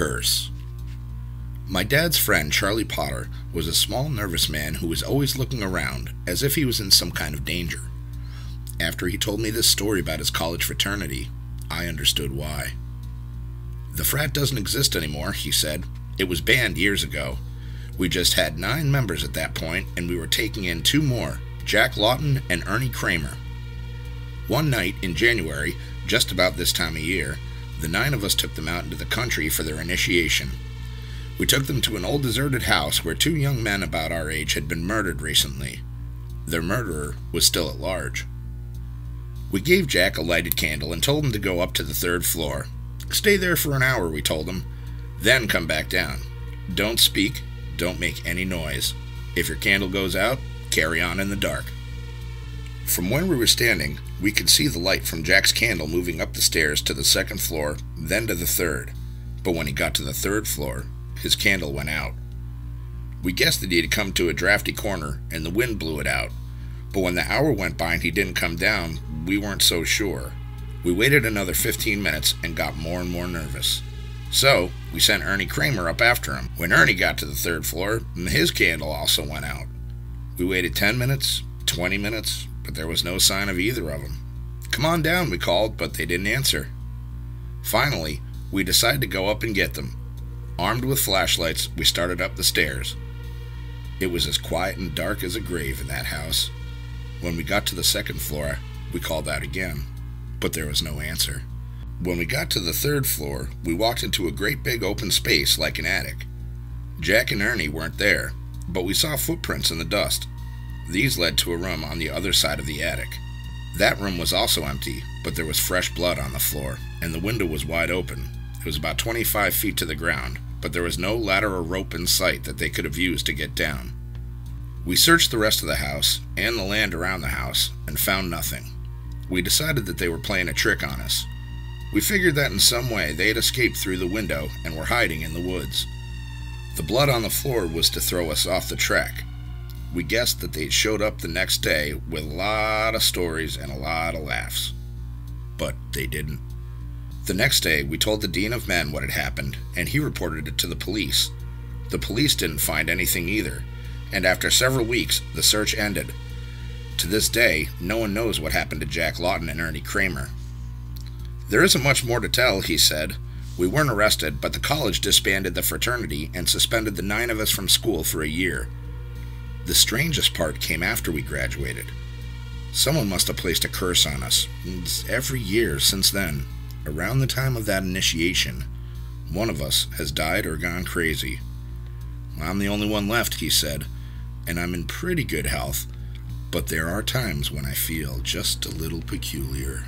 curse. My dad's friend, Charlie Potter, was a small, nervous man who was always looking around, as if he was in some kind of danger. After he told me this story about his college fraternity, I understood why. "The frat doesn't exist anymore," he said. "It was banned years ago. We just had 9 members at that point, and we were taking in 2 more, Jack Lawton and Ernie Kramer. One night in January, just about this time of year, the 9 of us took them out into the country for their initiation. We took them to an old deserted house where 2 young men about our age had been murdered recently. Their murderer was still at large. We gave Jack a lighted candle and told him to go up to the 3rd floor. Stay there for an hour, we told him. Then come back down. Don't speak, don't make any noise. If your candle goes out, carry on in the dark." From where we were standing, we could see the light from Jack's candle moving up the stairs to the 2nd floor, then to the 3rd. But when he got to the 3rd floor, his candle went out. We guessed that he had come to a drafty corner and the wind blew it out. But when the hour went by and he didn't come down, we weren't so sure. We waited another 15 minutes and got more and more nervous. So, we sent Ernie Kramer up after him. When Ernie got to the 3rd floor, his candle also went out. We waited 10 minutes, 20 minutes, but there was no sign of either of them. "Come on down," we called, but they didn't answer. Finally, we decided to go up and get them. Armed with flashlights, we started up the stairs. It was as quiet and dark as a grave in that house. When we got to the 2nd floor, we called out again, but there was no answer. When we got to the 3rd floor, we walked into a great big open space like an attic. Jack and Ernie weren't there, but we saw footprints in the dust. These led to a room on the other side of the attic. That room was also empty, but there was fresh blood on the floor, and the window was wide open. It was about 25 feet to the ground, but there was no ladder or rope in sight that they could have used to get down. We searched the rest of the house, and the land around the house, and found nothing. We decided that they were playing a trick on us. We figured that in some way they had escaped through the window and were hiding in the woods. The blood on the floor was to throw us off the track. We guessed that they showed up the next day with a lot of stories and a lot of laughs. But they didn't. The next day, we told the Dean of Men what had happened, and he reported it to the police. The police didn't find anything either, and after several weeks, the search ended. To this day, no one knows what happened to Jack Lawton and Ernie Kramer. "There isn't much more to tell," he said. "We weren't arrested, but the college disbanded the fraternity and suspended the 9 of us from school for a year. The strangest part came after we graduated. Someone must have placed a curse on us. Every year since then, around the time of that initiation, one of us has died or gone crazy. I'm the only one left," he said, "and I'm in pretty good health, but there are times when I feel just a little peculiar."